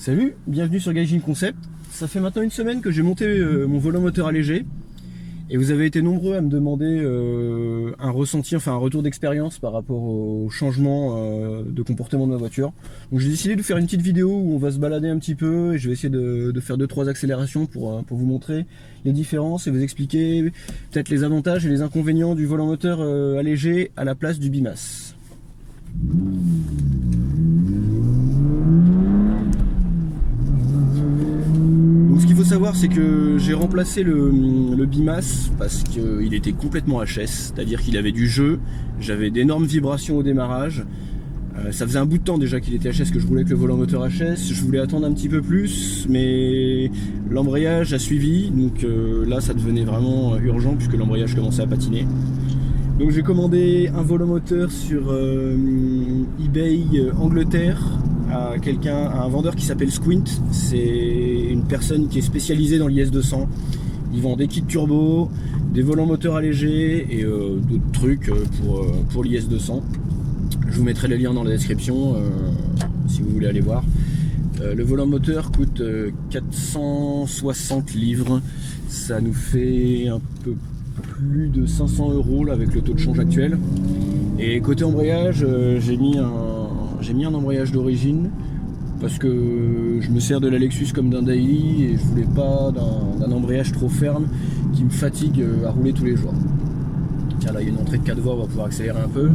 Salut, bienvenue sur Gaijin Concept. Ça fait maintenant une semaine que j'ai monté mon volant moteur allégé et vous avez été nombreux à me demander un ressenti, enfin un retour d'expérience par rapport au changement de comportement de ma voiture. Donc j'ai décidé de faire une petite vidéo où on va se balader un petit peu et je vais essayer de faire 2-3 accélérations pour vous montrer les différences et vous expliquer peut-être les avantages et les inconvénients du volant moteur allégé à la place du bimasse. Donc ce qu'il faut savoir, c'est que j'ai remplacé le bimasse parce qu'il était complètement HS, c'est-à-dire qu'il avait du jeu, j'avais d'énormes vibrations au démarrage. Ça faisait un bout de temps déjà qu'il était HS, que je roulais avec le volant moteur HS. Je voulais attendre un petit peu plus, mais l'embrayage a suivi, donc là ça devenait vraiment urgent puisque l'embrayage commençait à patiner. Donc j'ai commandé un volant moteur sur eBay Angleterre à un vendeur qui s'appelle Squint. C'est une personne qui est spécialisée dans l'IS200. Ils vendent des kits turbo, des volants moteurs allégés et d'autres trucs pour l'IS200. Je vous mettrai les liens dans la description si vous voulez aller voir. Le volant moteur coûte 460 livres. Ça nous fait un peu plus de 500 € là, avec le taux de change actuel. Et côté embrayage, j'ai mis un embrayage d'origine parce que je me sers de la Lexus comme d'un daily et je voulais pas d'un embrayage trop ferme qui me fatigue à rouler tous les jours. Tiens, là il y a une entrée de 4 voies, on va pouvoir accélérer un peu.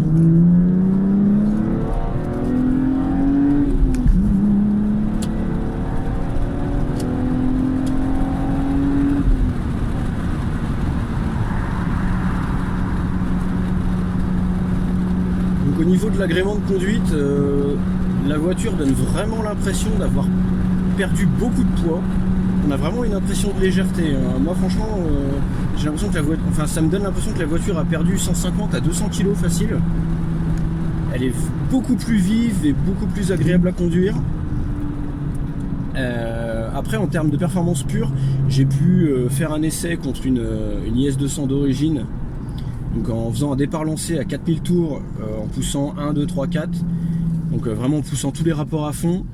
Au niveau de l'agrément de conduite, la voiture donne vraiment l'impression d'avoir perdu beaucoup de poids. On a vraiment une impression de légèreté. Moi franchement, j'ai l'impression que ça me donne l'impression que la voiture a perdu 150 à 200 kg facile. Elle est beaucoup plus vive et beaucoup plus agréable à conduire. Après, en termes de performance pure, j'ai pu faire un essai contre une IS200 d'origine. Donc en faisant un départ lancé à 4000 tours, en poussant 1, 2, 3, 4, donc vraiment en poussant tous les rapports à fond,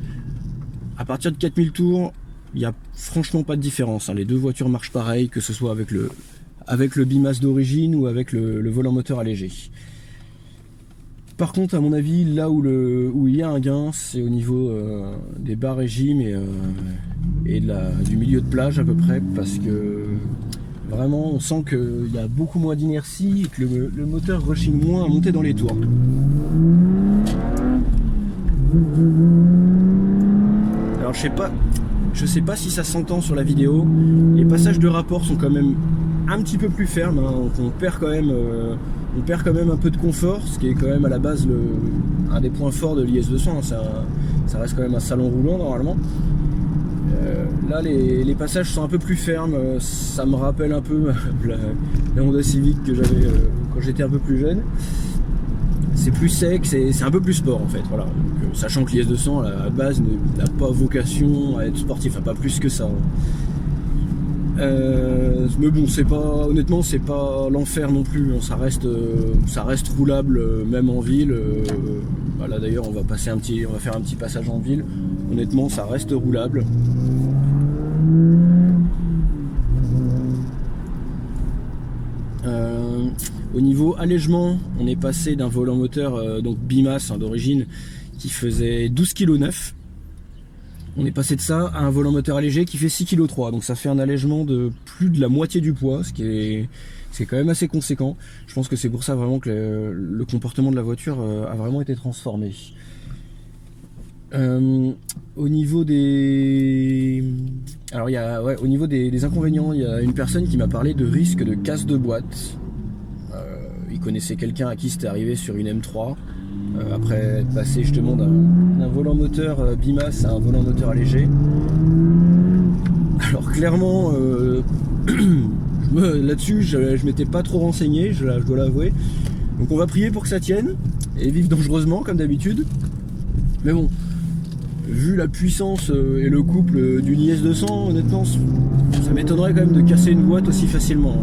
à partir de 4000 tours, il n'y a franchement pas de différence. Les deux voitures marchent pareil, que ce soit avec le bimasse d'origine ou avec le volant moteur allégé. Par contre, à mon avis, là où il y a un gain, c'est au niveau des bas régimes et du milieu de plage à peu près, parce que vraiment, on sent qu'il y a beaucoup moins d'inertie et que le moteur rechigne moins à monter dans les tours. Alors je sais pas si ça s'entend sur la vidéo. Les passages de rapport sont quand même un petit peu plus fermes. Donc on perd quand même un peu de confort, ce qui est quand même à la base un des points forts de l'IS200. Ça reste quand même un salon roulant normalement. Là les passages sont un peu plus fermes, ça me rappelle un peu la Honda Civic que j'avais quand j'étais un peu plus jeune. C'est plus sec, c'est un peu plus sport en fait, voilà. Donc, sachant que l'IS200 à la base n'a pas vocation à être sportif, enfin pas plus que ça. Mais bon, honnêtement c'est pas l'enfer non plus, ça reste roulable même en ville. Voilà, d'ailleurs on va faire un petit passage en ville. Honnêtement ça reste roulable. Au niveau allègement, on est passé d'un volant moteur donc bimasse d'origine qui faisait 12,9 kg. On est passé de ça à un volant moteur allégé qui fait 6,3 kg. Donc ça fait un allègement de plus de la moitié du poids, c'est quand même assez conséquent. Je pense que c'est pour ça vraiment que le comportement de la voiture a vraiment été transformé. Au niveau des inconvénients, il y a une personne qui m'a parlé de risque de casse de boîte. Il connaissait quelqu'un à qui c'était arrivé sur une M3 après être passé justement d'un volant moteur bimasse à un volant moteur allégé. Alors clairement là-dessus je m'étais pas trop renseigné, je dois l'avouer. Donc on va prier pour que ça tienne et vivre dangereusement comme d'habitude. Mais bon, vu la puissance et le couple d'une IS200, honnêtement, ça m'étonnerait quand même de casser une boîte aussi facilement.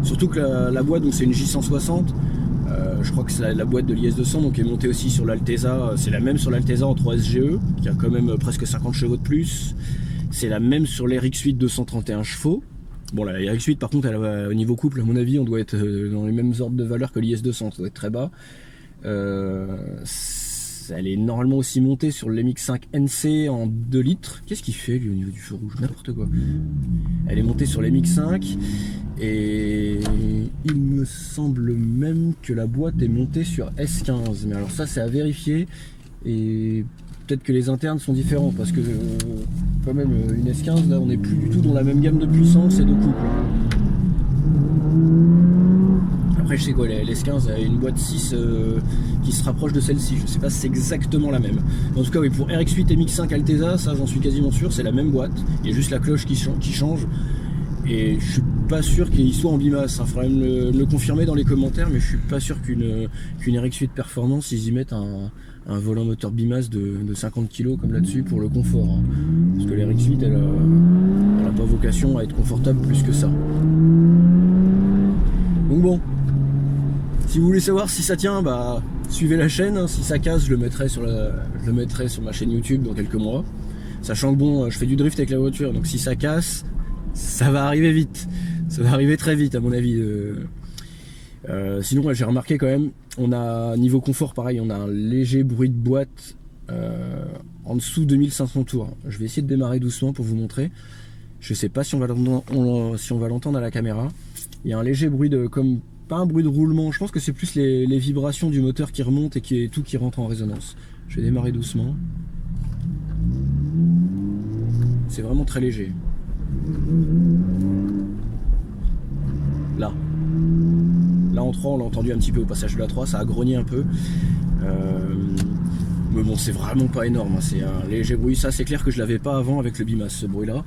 Surtout que la boîte, donc c'est une J160, Je crois que c'est la boîte de l'IS200 donc est montée aussi sur l'Alteza. C'est la même sur l'Alteza en 3 SGE qui a quand même presque 50 chevaux de plus. C'est la même sur l'RX8 231 chevaux. Bon, la RX8 par contre, au niveau couple, à mon avis, on doit être dans les mêmes ordres de valeur que l'IS200, ça doit être très bas. Elle est normalement aussi montée sur le MX5 NC en 2 litres. Qu'est-ce qu'il fait lui au niveau du feu rouge? N'importe quoi. Elle est montée sur le MX5 et il me semble même que la boîte est montée sur S15. Mais alors ça c'est à vérifier et peut-être que les internes sont différents parce que quand même une S15 là on n'est plus du tout dans la même gamme de puissance et de couple. Après je sais quoi, l'S15 a une boîte 6 qui se rapproche de celle-ci, je sais pas si c'est exactement la même. En tout cas oui, pour RX8 et MX5 Alteza, ça j'en suis quasiment sûr, c'est la même boîte, il y a juste la cloche qui change. Et je suis pas sûr qu'il soit en bimasse, il faudrait me le confirmer dans les commentaires, mais je suis pas sûr qu'une RX8 Performance, ils y mettent un volant moteur bimasse de 50 kg comme là-dessus pour le confort. Hein. Parce que la RX8 elle a pas vocation à être confortable plus que ça. Donc bon, si vous voulez savoir si ça tient, bah suivez la chaîne. Si ça casse, je le mettrai sur ma chaîne YouTube dans quelques mois. Sachant que bon, je fais du drift avec la voiture, donc si ça casse, ça va arriver vite. Ça va arriver très vite à mon avis. Sinon, j'ai remarqué quand même, on a niveau confort pareil, on a un léger bruit de boîte en dessous de 2500 tours. Je vais essayer de démarrer doucement pour vous montrer. Je sais pas si on va l'entendre à la caméra. Il y a un léger bruit de comme pas un bruit de roulement, je pense que c'est plus les vibrations du moteur qui remontent et tout qui rentre en résonance. Je vais démarrer doucement. C'est vraiment très léger. Là en 3 on l'a entendu un petit peu au passage de la 3, ça a grogné un peu. Mais bon, c'est vraiment pas énorme, hein. C'est un léger bruit. Ça c'est clair que je l'avais pas avant avec le bimasse, ce bruit là.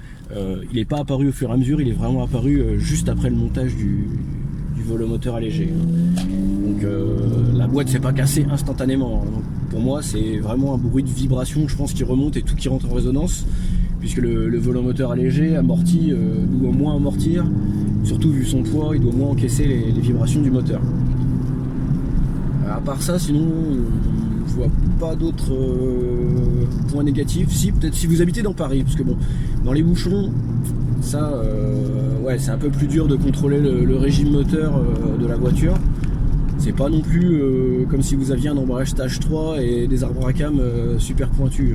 Il n'est pas apparu au fur et à mesure, il est vraiment apparu juste après le montage du volomoteur allégé. Donc la boîte s'est pas cassée instantanément. Donc, pour moi c'est vraiment un bruit de vibration, je pense, qui remonte et tout qui rentre en résonance, puisque le volomoteur allégé amorti doit moins amortir, surtout vu son poids, il doit moins encaisser les vibrations du moteur. À part ça, sinon je vois pas d'autres points négatifs. Si, peut-être si vous habitez dans Paris, parce que bon, dans les bouchons, ça, ouais, c'est un peu plus dur de contrôler le régime moteur de la voiture. C'est pas non plus comme si vous aviez un embrayage stage 3 et des arbres à cam super pointus.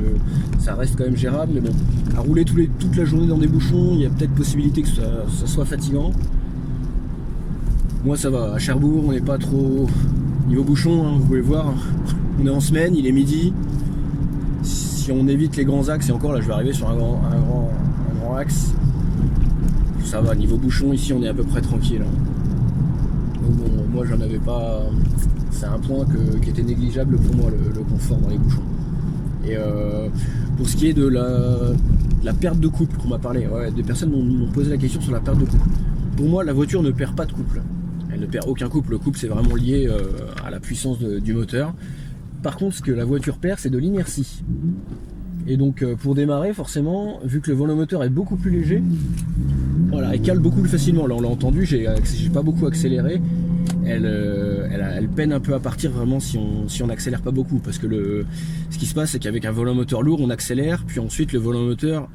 Ça reste quand même gérable, mais bon, à rouler toute la journée dans des bouchons, il y a peut-être possibilité que ça soit fatigant. Moi ça va, à Cherbourg on n'est pas trop niveau bouchon, hein, vous pouvez voir, on est en semaine, il est midi. Si on évite les grands axes, et encore là je vais arriver sur un grand axe, ça va, niveau bouchon ici on est à peu près tranquille. Donc bon, moi j'en avais pas, c'est un point qui était négligeable pour moi, le confort dans les bouchons. Et pour ce qui est de la perte de couple qu'on m'a parlé, ouais, des personnes m'ont posé la question sur la perte de couple. Pour moi la voiture ne perd pas de couple, elle ne perd aucun couple, le couple c'est vraiment lié à la puissance du moteur. Par contre ce que la voiture perd c'est de l'inertie. Et donc pour démarrer forcément, vu que le volomoteur est beaucoup plus léger, voilà, elle cale beaucoup plus facilement. Là on l'a entendu, j'ai pas beaucoup accéléré. Elle peine un peu à partir vraiment si on n'accélère pas beaucoup, parce que ce qui se passe c'est qu'avec un volomoteur lourd on accélère, puis ensuite le volomoteur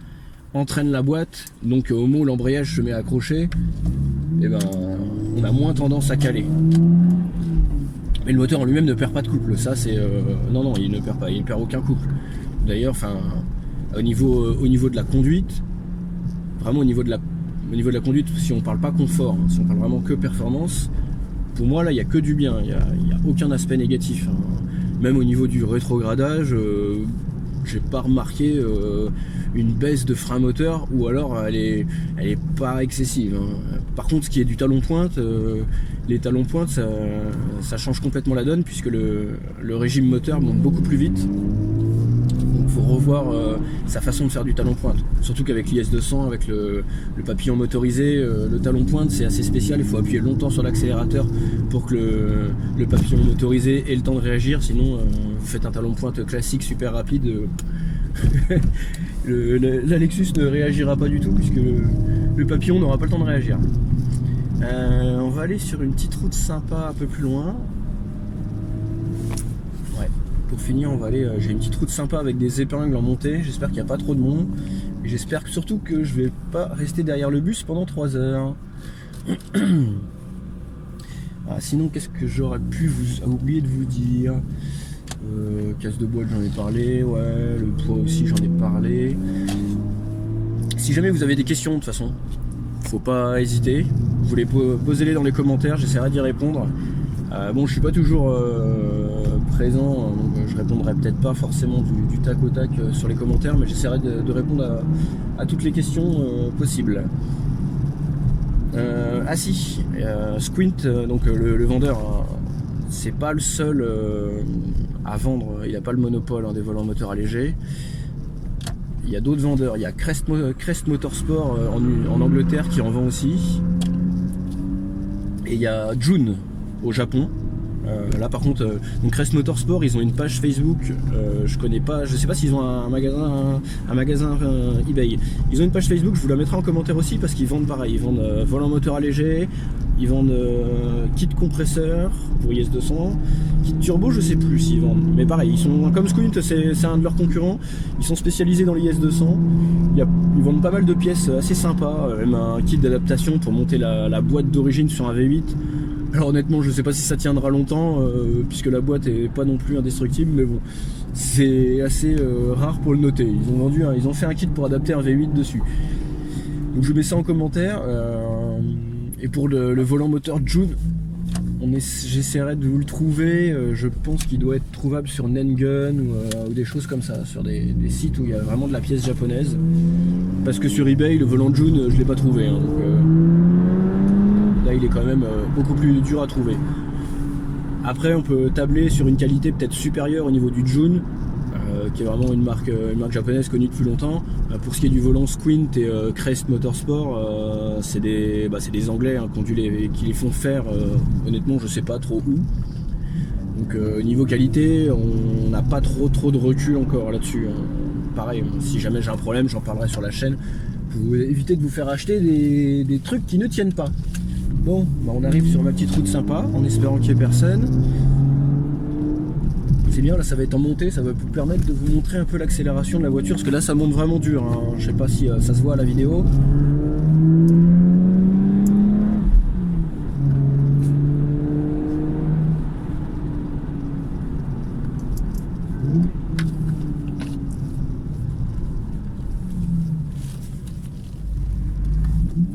entraîne la boîte, donc au moment où l'embrayage se met à accrocher, et ben on a moins tendance à caler. Mais le moteur en lui-même ne perd pas de couple, ça c'est non il ne perd pas, il ne perd aucun couple. D'ailleurs, enfin, au niveau de la conduite, vraiment au niveau de la conduite, si on parle pas confort, hein, si on parle vraiment que performance, pour moi là il n'y a que du bien, il n'y a aucun aspect négatif, hein. Même au niveau du rétrogradage, j'ai pas remarqué une baisse de frein moteur, ou alors elle est pas excessive, hein. Par contre ce qui est du talon pointe, les talons pointe ça change complètement la donne, puisque le régime moteur monte beaucoup plus vite. Faut revoir sa façon de faire du talon pointe, surtout qu'avec l'IS200, avec le papillon motorisé, le talon pointe c'est assez spécial, il faut appuyer longtemps sur l'accélérateur pour que le papillon motorisé ait le temps de réagir, sinon vous faites un talon pointe classique super rapide, la Lexus ne réagira pas du tout, puisque le papillon n'aura pas le temps de réagir. On va aller sur une petite route sympa un peu plus loin. pour finir, on va aller. J'ai une petite route sympa avec des épingles en montée. J'espère qu'il n'y a pas trop de monde. Et j'espère surtout que je vais pas rester derrière le bus pendant 3 heures. Sinon, qu'est-ce que j'aurais pu oublier de vous dire? Casse de boîte, j'en ai parlé. Ouais, le poids aussi, j'en ai parlé. Si jamais vous avez des questions, de toute façon, faut pas hésiter. Vous voulez poser-les dans les commentaires, j'essaierai d'y répondre. Bon, je suis pas toujours présent, donc je répondrai peut-être pas forcément du tac au tac sur les commentaires, mais j'essaierai de répondre à toutes les questions possibles. Squint, donc le vendeur, c'est pas le seul à vendre, il n'a pas le monopole des volants moteurs allégés. Il y a d'autres vendeurs, il y a Crest Motorsport en Angleterre qui en vend aussi. Et il y a June au Japon. Là par contre, donc Crest Motorsport, ils ont une page Facebook. Je connais pas, je sais pas s'ils ont un magasin eBay. Ils ont une page Facebook, je vous la mettrai en commentaire aussi parce qu'ils vendent pareil. Ils vendent volant moteur allégé, ils vendent kit compresseur pour IS200, kit turbo, je sais plus s'ils vendent. Mais pareil, ils sont comme Squint, c'est un de leurs concurrents. Ils sont spécialisés dans l'IS200. Ils vendent pas mal de pièces assez sympas, même un kit d'adaptation pour monter la boîte d'origine sur un V8. Alors honnêtement, je sais pas si ça tiendra longtemps, puisque la boîte est pas non plus indestructible, mais bon, c'est assez rare pour le noter. Ils ont fait un kit pour adapter un V8 dessus. Donc je mets ça en commentaire. Et pour le volant moteur June, j'essaierai de vous le trouver. Je pense qu'il doit être trouvable sur Nengun ou des choses comme ça, sur des sites où il y a vraiment de la pièce japonaise. Parce que sur eBay, le volant June, je l'ai pas trouvé. Donc, là, il est quand même beaucoup plus dur à trouver. Après, on peut tabler sur une qualité peut-être supérieure au niveau du June, qui est vraiment une marque japonaise connue depuis longtemps. Pour ce qui est du volant Squint et Crest Motorsport, c'est des Anglais qui les font faire. Honnêtement, je sais pas trop où. Donc niveau qualité, on n'a pas trop de recul encore là-dessus. Pareil, si jamais j'ai un problème, j'en parlerai sur la chaîne pour éviter de vous faire acheter des trucs qui ne tiennent pas. Bon, on arrive sur ma petite route sympa, en espérant qu'il n'y ait personne. C'est bien, là ça va être en montée, ça va vous permettre de vous montrer un peu l'accélération de la voiture, parce que là ça monte vraiment dur, hein. Je sais pas si ça se voit à la vidéo.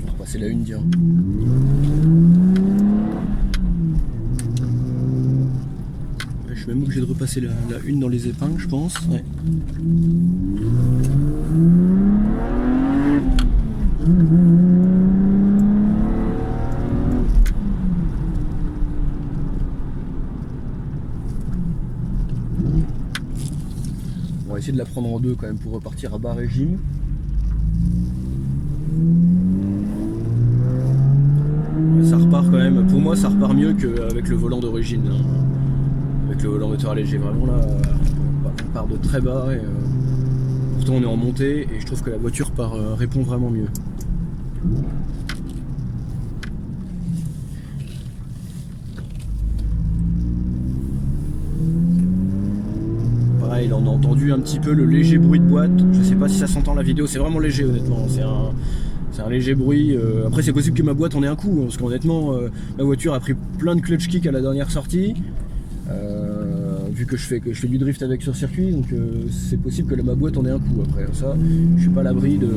On va repasser la une, dire. Je suis même obligé de repasser la une dans les épingles, je pense. Ouais. On va essayer de la prendre en deux quand même pour repartir à bas régime. Ça repart quand même, pour moi ça repart mieux qu'avec le volant d'origine. Avec le volant moteur allégé, vraiment là, on part de très bas et pourtant on est en montée et je trouve que la voiture répond vraiment mieux. Pareil, là on a entendu un petit peu le léger bruit de boîte, je sais pas si ça s'entend la vidéo, c'est vraiment léger honnêtement, c'est un léger bruit. Après c'est possible que ma boîte en ait un coup, parce qu'honnêtement ma voiture a pris plein de clutch kick à la dernière sortie. Vu que je fais du drift avec sur circuit, donc c'est possible que ma boîte en ait un coup. Après ça, je suis pas à l'abri de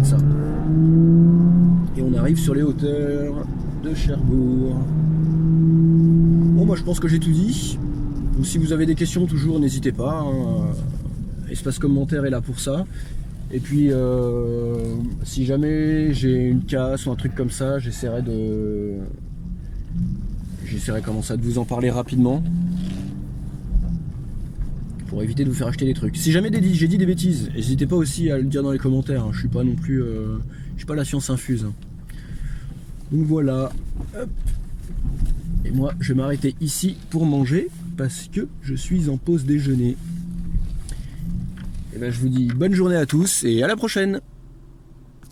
ça. Et on arrive sur les hauteurs de Cherbourg. Bon, moi je pense que j'ai tout dit. Donc, si vous avez des questions, toujours n'hésitez pas. Espace commentaire est là pour ça. Et puis si jamais j'ai une casse ou un truc comme ça, j'essaierai comment ça de vous en parler rapidement pour éviter de vous faire acheter des trucs. Si jamais j'ai dit des bêtises, n'hésitez pas aussi à le dire dans les commentaires, hein. Je suis pas non plus je suis pas la science infuse, hein. Donc voilà. Hop. Et moi je vais m'arrêter ici pour manger parce que je suis en pause déjeuner. Et ben je vous dis bonne journée à tous et à la prochaine.